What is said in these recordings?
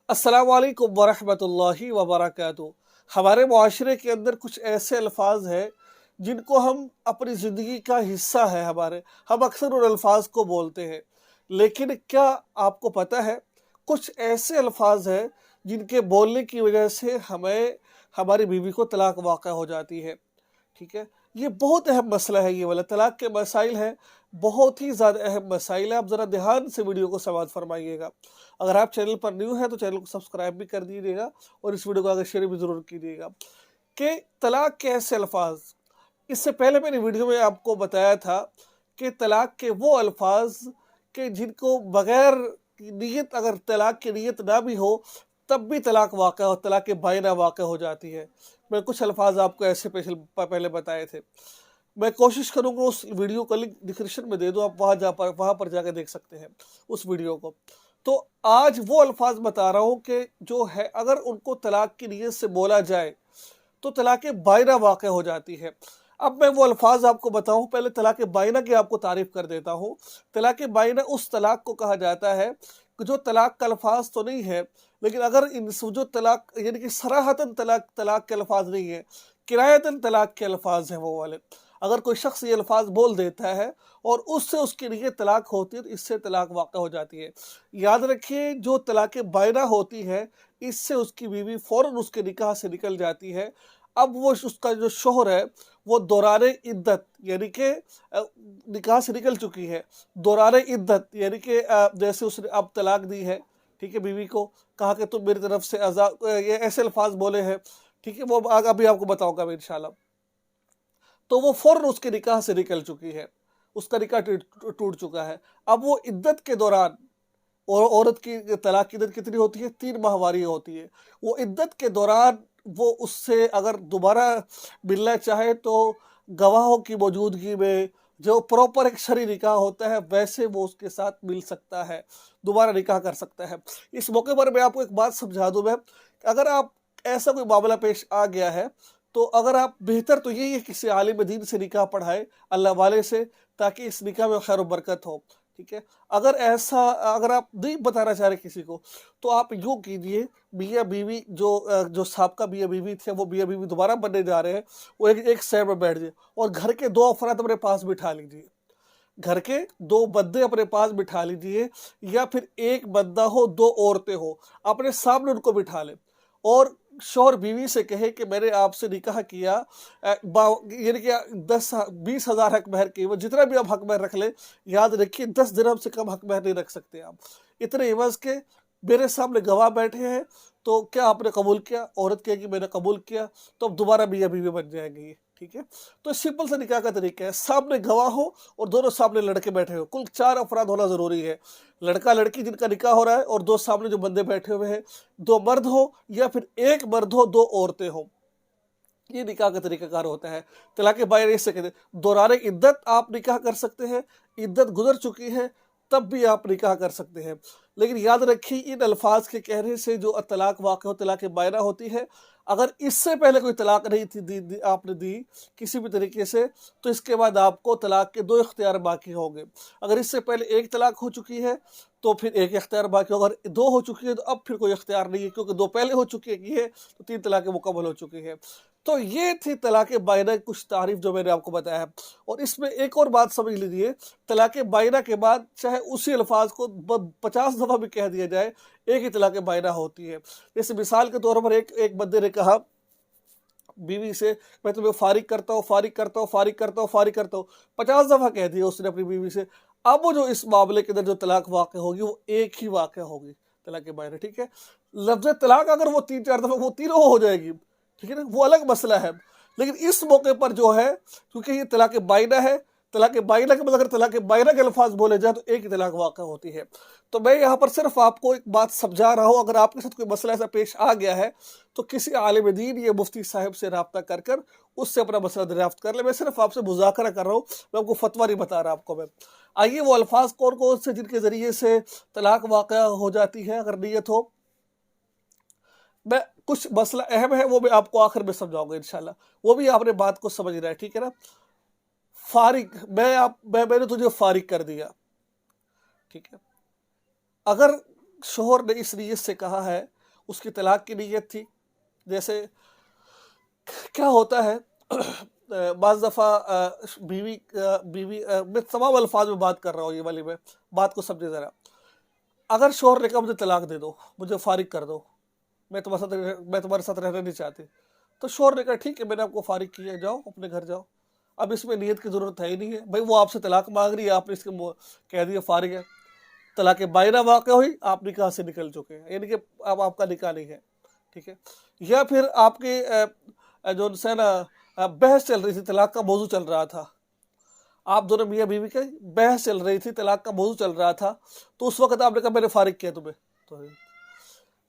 अस्सलाम वालेकुम वरहमतुल्लाहि वबरकातुहू। हमारे मुआशरे के अंदर कुछ ऐसे अल्फाज हैं जिनको हम अपनी ज़िंदगी का हिस्सा है हमारे, हम अक्सर उन अल्फाज को बोलते हैं। लेकिन क्या आपको पता है कुछ ऐसे अल्फाज हैं जिनके बोलने की वजह से हमें हमारी बीवी को तलाक वाक़ा हो जाती है। ठीक है, ये बहुत अहम मसला है, ये वाला तलाक के मसाइल हैं, बहुत ही ज़्यादा अहम मसाइल है। आप ज़रा ध्यान से वीडियो को समाअत फरमाइएगा। अगर आप चैनल पर न्यू हैं तो चैनल को सब्सक्राइब भी कर दीजिएगा और इस वीडियो को आगे शेयर भी ज़रूर कीजिएगा। कि तलाक के ऐसे अल्फाज, इससे पहले मैंने वीडियो में आपको बताया था कि तलाक के वो अल्फाज के जिनको बगैर नीयत, अगर तलाक की नीयत ना भी हो तब भी तलाक वाक़ा हो, तलाक के बायना वाक़ा हो जाती है। मैं कुछ अल्फाज आपको ऐसे पहले बताए थे। मैं कोशिश करूँगा उस वीडियो का लिंक डिस्क्रिप्शन में दे दूँ, आप वहाँ पर जाकर देख सकते हैं उस वीडियो को। तो आज वो अल्फाज बता रहा हूँ कि जो है अगर उनको तलाक की नीयत से बोला जाए तो तलाक बायना वाक़ हो जाती है। अब मैं वो अल्फाज आपको बताऊँ, पहले तलाक बायना की आपको तारीफ़ कर देता हूँ। तलाक बायना उस तलाक को कहा जाता है कि जो तलाक का अल्फाज तो नहीं है, लेकिन अगर इन जो तलाक यानी कि सराहतन तलाक के अल्फाज नहीं है, किरायतन तलाक के अल्फाज हैं वो वाले। अगर कोई शख्स ये अल्फाज बोल देता है और उससे उसके लिए तलाक होती है तो इससे तलाक वाक़ा हो जाती है। याद रखिए, जो तलाक बायना होती है इससे उसकी बीवी फ़ौरन उसके निकाह से निकल जाती है। अब वो उसका जो शोहर है वो दौराने इद्दत यानी कि निकाह से निकल चुकी है। दौराने इद्दत यानी कि जैसे उसने अब तलाक दी है, ठीक है, बीवी को कहा कि तुम मेरी तरफ से आज़ाद, ये ऐसे अल्फाज बोले हैं, ठीक है, वो अभी आपको बताऊंगा मैं इंशाल्लाह। तो वो फ़ौरन उसके निकाह से निकल चुकी है, उसका निकाह टूट चुका है। अब वो इद्दत के दौरान, और औरत की तलाक की इद्दत कितनी होती है? 3 माहवारी होती है। वो इद्दत के दौरान वो उससे अगर दोबारा मिलना चाहे तो गवाहों की मौजूदगी में, जो प्रॉपर एक शरई निकाह होता है वैसे वो उसके साथ मिल सकता है, दोबारा निकाह कर सकता है। इस मौके पर मैं आपको एक बात समझा दूं, मैं अगर आप ऐसा कोई मामला पेश आ गया है तो अगर आप, बेहतर तो यही है किसी आलिम दीन से निकाह पढ़ाए, अल्लाह वाले से, ताकि इस निकाह में खैर बरकत हो। ठीक है, अगर आप नहीं बताना चाह रहे किसी को तो आप यूँ कीजिए, मियाँ बीवी जो साबका मियाँ बीवी थे वो मियाँ बीवी दोबारा बनने जा रहे हैं, वो एक साइड में बैठ जाए और घर के 2 अफराद अपने पास बिठा लीजिए। घर के 2 बंदे अपने पास बिठा लीजिए, या फिर एक बंदा हो 2 औरतें हो, अपने सामने उनको बिठा लें और शौहर बीवी से कहे कि मैंने आपसे निकाह किया, यानी कि 10-20 हज़ार हक महर की, वो जितना भी आप हक महर रख ले, याद रखिए 10 दिरहम से कम हक महर नहीं रख सकते आप। इतने एवज के मेरे सामने गवाह बैठे हैं, तो क्या आपने कबूल किया? औरत कहेगी मैंने कबूल किया, तो अब दोबारा मियाँ बीवी बन जाएंगे ये। ठीक है, तो सिंपल सा निकाह का तरीका है, सामने गवाह हो और दोनों सामने लड़के बैठे हो। कुल 4 अफराद होना जरूरी है, लड़का लड़की जिनका निकाह हो रहा है और 2 सामने जो बंदे बैठे हुए हैं, 2 मर्द हो या फिर 1 मर्द हो 2 औरतें हो। ये निकाह का तरीकाकार होता है। तलाक बायना इससे कहते हैं। दौरान इद्दत आप निकाह कर सकते हैं, इद्दत गुजर चुकी है तब भी आप निकाह कर सकते हैं। लेकिन याद रखिए, इन अल्फाज के कहने से जो तलाक वाक़ हो, तलाक बायना होती है, अगर इससे पहले कोई तलाक नहीं थी आपने दी किसी भी तरीके से, तो इसके बाद आपको तलाक के 2 इख्तियार बाकी होंगे। अगर इससे पहले 1 तलाक हो चुकी है तो फिर 1 इख्तियार बाकी होगा, अगर 2 हो चुकी है तो अब फिर कोई इख्तियार नहीं है, क्योंकि 2 पहले हो चुकी है तो 3 तलाक़ें मुकम्मल हो चुकी है। तो ये थी तलाक बायना की कुछ तारीफ जो मैंने आपको बताया। और इसमें एक और बात समझ लीजिए, तलाक बायना के बाद चाहे उसी अल्फाज को 50 दफ़ा भी कह दिया जाए, एक ही तलाक बायना होती है। जैसे मिसाल के तौर पर एक बंदे ने कहा बीवी से, मैं तुम्हें फारिग करता हूँ, फारिग करता हूँ, फारिग करता हूँ, फारिग करता हूँ, 50 दफ़ा कह दिया उसने अपनी बीवी से। अब वो जो इस मामले के अंदर जो तलाक वाक़ होगी वो एक ही वाक़ होगी, तलाक बायना। ठीक है, लफ्ज़ तलाक अगर वो 3-4 दफ़ा, वो तीनों हो जाएगी, ठीक है ना, वो अलग मसला है। लेकिन इस मौके पर जो है, क्योंकि ये तलाक बायना है, तलाक बायना के मतलब अगर तलाक बायना के अल्फाज बोले जाए तो एक ही तलाक वाक़ होती है। तो मैं यहाँ पर सिर्फ आपको एक बात समझा रहा हूँ, अगर आपके साथ कोई मसला ऐसा पेश आ गया है तो किसी आलिम दीन या मुफ्ती साहब से रब्ता कर कर उससे अपना मसला दरियाफ्त कर ले। मैं सिर्फ आपसे मुज़ाकरा कर रहा हूँ, मैं आपको फतवा नहीं बता रहा आपको मैं। आइए वो अल्फाज कौन कौन से जिनके ज़रिए से तलाक वाक़ हो जाती है अगर नीयत हो, मैं कुछ मसला अहम है वो मैं आपको आखिर में समझाऊंगा इंशाल्लाह, वो भी आपने बात को समझना है। ठीक है ना, फारिग, मैंने तुझे फारिग कर दिया। ठीक है, अगर शोहर ने इस नीयत से कहा है اس کی طلاق کی نیت تھی. جیسے کیا ہوتا ہے بعض دفعہ بیوی میں تمام الفاظ میں بات کر رہا ہوں، یہ والی میں بات کو سمجھے ذرا. اگر شوہر نے کہا مجھے طلاق دے دو، مجھے فارغ کر دو، میں تمہارے ساتھ رہنا نہیں چاہتی، تو شوہر نے کہا ٹھیک ہے میں نے آپ کو فارغ کیا، جاؤ اپنے گھر جاؤ. اب اس میں نیت کی ضرورت ہے ہی نہیں ہے بھائی، وہ آپ سے طلاق مانگ رہی ہے، آپ نے اس کے کہہ دیا فارغ ہے، طلاق بائنہ واقع ہوئی، آپ نکاح سے نکل چکے ہیں، یعنی کہ اب آپ کا نکاح نہیں ہے. ٹھیک ہے. یا پھر آپ کی جو ہے نا بحث چل رہی تھی، طلاق کا موضوع چل رہا تھا، آپ دونوں میاں بیوی کی بحث چل رہی تھی، طلاق کا موضوع چل رہا تھا، تو اس وقت آپ نے کہا میں نے فارغ کیا تمہیں. تو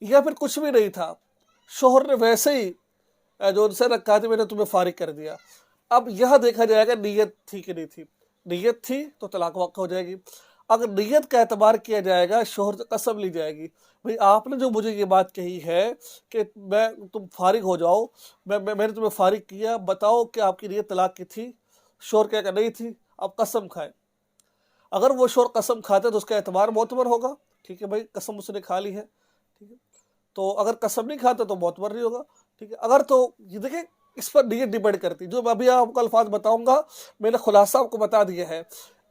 یا پھر کچھ بھی نہیں تھا، شوہر نے ویسے ہی جو ان سے رکھا تھی میں نے تمہیں فارغ کر دیا. اب یہاں دیکھا جائے گا نیت تھی کہ نہیں تھی. نیت تھی تو طلاق واقع ہو جائے گی. اگر نیت کا اعتبار کیا جائے گا، شوہر سے قسم لی جائے گی بھئی آپ نے جو مجھے یہ بات کہی ہے کہ تم فارغ ہو جاؤ، میں نے تمہیں فارغ کیا، بتاؤ کہ آپ کی نیت طلاق کی تھی. شوہر کہے کہ نہیں تھی، اب قسم کھائے. اگر وہ شوہر قسم کھاتے تو اس کا اعتبار معتبر ہوگا. ٹھیک ہے بھائی، قسم اس نے کھا لی ہے. ٹھیک ہے. تو اگر قسم نہیں کھاتا تو معتبر نہیں ہوگا. ٹھیک ہے. اگر تو یہ دیکھیں اس پر نیت ڈیپینڈ کرتی، جو میں ابھی آپ کو الفاظ بتاؤں گا میں نے خلاصہ آپ کو بتا دیا ہے.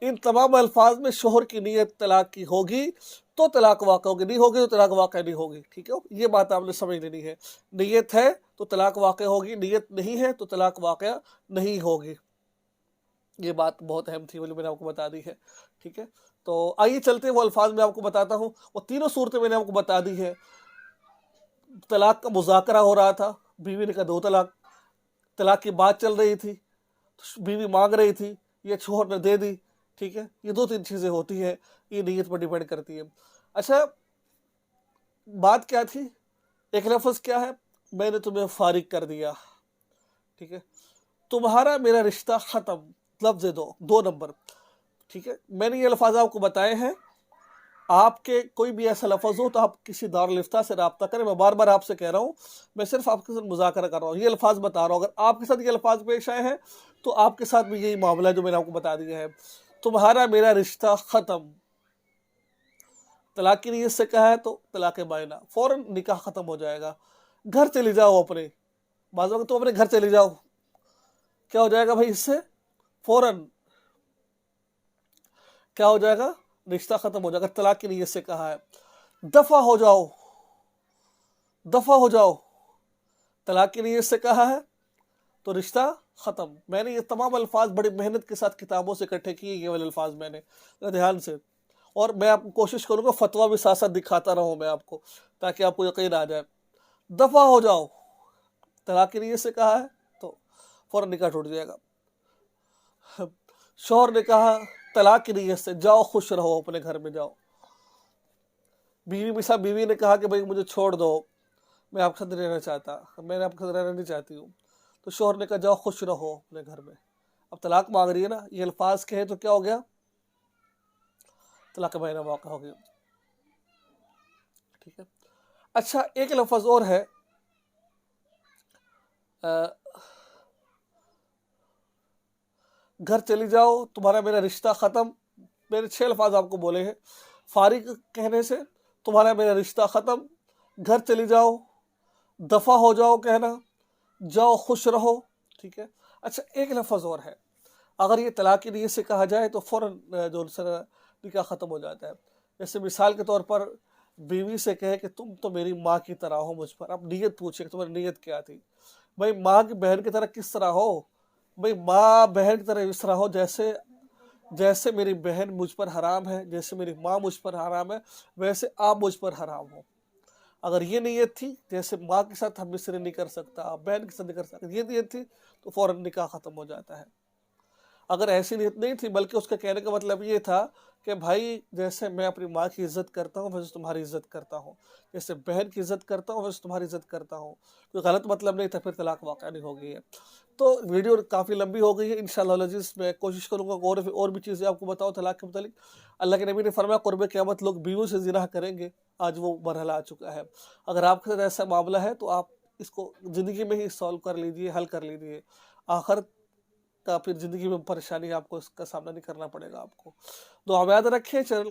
ان تمام الفاظ میں شوہر کی نیت طلاق کی ہوگی تو طلاق واقع ہوگی، نہیں ہوگی تو طلاق واقع نہیں ہوگی. ٹھیک ہے. یہ بات آپ نے سمجھ لینی ہے. نیت ہے تو طلاق واقع ہوگی، نیت نہیں ہے تو طلاق واقع نہیں ہوگی. یہ بات بہت اہم تھی، میں نے آپ کو بتا دی ہے. ٹھیک ہے. تو آئیے چلتے ہیں وہ الفاظ میں آپ کو بتاتا ہوں. وہ تینوں صورتیں میں نے آپ کو بتا دی ہے. طلاق کا مذاکرہ ہو رہا تھا، بیوی نے کہا دو طلاق، طلاق کی بات چل رہی تھی، بیوی مانگ رہی تھی، یہ شوہر نے دے دی. ٹھیک ہے. یہ دو تین چیزیں ہوتی ہیں، یہ نیت پر ڈیپینڈ کرتی ہے. اچھا بات کیا تھی؟ ایک لفظ کیا ہے؟ میں نے تمہیں فارغ کر دیا. ٹھیک ہے. تمہارا میرا رشتہ ختم، لفظ دو نمبر. ٹھیک ہے. میں نے یہ الفاظ آپ کو بتائے ہیں. آپ کے کوئی بھی ایسا لفظ ہو تو آپ کسی دارالفتہ سے رابطہ کریں. میں بار بار آپ سے کہہ رہا ہوں، میں صرف آپ کے ساتھ مذاکرہ کر رہا ہوں، یہ الفاظ بتا رہا ہوں. اگر آپ کے ساتھ یہ الفاظ پیش آئے ہیں تو آپ کے ساتھ بھی یہی معاملہ ہے جو میں نے آپ کو بتا دیا ہے. تمہارا میرا رشتہ ختم، طلاق کی نیت سے کہا ہے تو طلاق بائنہ، فوراً نکاح ختم ہو جائے گا. گھر چلی جاؤ اپنے، بعض وقت تو اپنے گھر چلی جاؤ. کیا ہو جائے گا بھائی اس سے؟ فوراً کیا ہو جائے گا؟ رشتہ ختم ہو جائے گا. طلاق کی نیت سے کہا ہے. دفع ہو جاؤ، دفع ہو جاؤ، طلاق کی نیت سے کہا ہے تو رشتہ ختم. میں نے یہ تمام الفاظ بڑی محنت کے ساتھ کتابوں سے اکٹھے کیے، یہ والے الفاظ میں نے دھیان سے، اور میں آپ کو کوشش کروں گا فتویٰ بھی ساتھ ساتھ دکھاتا رہوں میں آپ کو، تاکہ آپ کو یقین آ جائے. دفع ہو جاؤ، طلاق کی نیت سے کہا ہے تو فوراً نکاح ٹوٹ جائے گا. شوہر نے کہا طلاق کی نیت سے جاؤ خوش رہو اپنے گھر میں جاؤ. بیوی نے کہا کہ بھائی مجھے چھوڑ دو، میں آپ کے ساتھ رہنا چاہتا، میں آپ کے ساتھ رہنا نہیں چاہتی ہوں. تو شوہر نے کہا جاؤ خوش رہو اپنے گھر میں. اب طلاق مانگ رہی ہے نا، یہ الفاظ کہے تو کیا ہو گیا؟ طلاق بائنہ واقع ہو گیا. ٹھیک ہے. اچھا ایک لفظ اور ہے، گھر چلی جاؤ، تمہارا میرا رشتہ ختم. میں نے 6 الفاظ آپ کو بولے ہیں. فارغ کہنے سے تمہارا میرا رشتہ ختم، گھر چلی جاؤ، دفع ہو جاؤ کہنا، جاؤ خوش رہو. ٹھیک ہے. اچھا ایک لفظ اور ہے، اگر یہ طلاق کی نیت سے کہا جائے تو فوراً جو نکاح ختم ہو جاتا ہے. جیسے مثال کے طور پر بیوی سے کہے کہ تم تو میری ماں کی طرح ہو مجھ پر. اب نیت پوچھے کہ تمہاری نیت کیا تھی؟ بھائی ماں کی بہن کی طرح کس طرح ہو؟ بھائی ماں بہن کی طرح اس طرح ہو جیسے میری بہن مجھ پر حرام ہے، جیسے میری ماں مجھ پر حرام ہے، ویسے آپ مجھ پر حرام ہو. اگر یہ نیت تھی، جیسے ماں کے ساتھ ہم مصری نہیں کر سکتا، بہن کے ساتھ نہیں کر سکتا، یہ نیت تھی تو فوراً نکاح ختم ہو جاتا ہے. اگر ایسی نیت نہیں تھی، بلکہ اس کا کہنے کا مطلب یہ تھا کہ بھائی جیسے میں اپنی ماں کی عزت کرتا ہوں ویسے تمہاری عزت کرتا ہوں، جیسے بہن کی عزت کرتا ہوں ویسے تمہاری عزت کرتا ہوں، کوئی غلط مطلب نہیں تھا، پھر طلاق واقع نہیں ہو گئی ہے. تو ویڈیو کافی لمبی ہو گئی ہے. انشاءاللہ العزیز میں کوشش کروں گا اور بھی چیزیں آپ کو بتاؤں طلاق کے متعلق. اللہ کے نبی نے فرمایا قرب قیامت لوگ بیویوں سے زنا کریں گے. آج وہ مرحلہ آ چکا ہے. اگر آپ کے ساتھ ایسا معاملہ ہے تو آپ اس کو زندگی میں ہی سالو کر لیجئے، حل کر لیجئے. آخر کا پھر زندگی میں پریشانی آپ کو اس کا سامنا نہیں کرنا پڑے گا آپ کو. دعا میں یاد رکھیں. چینل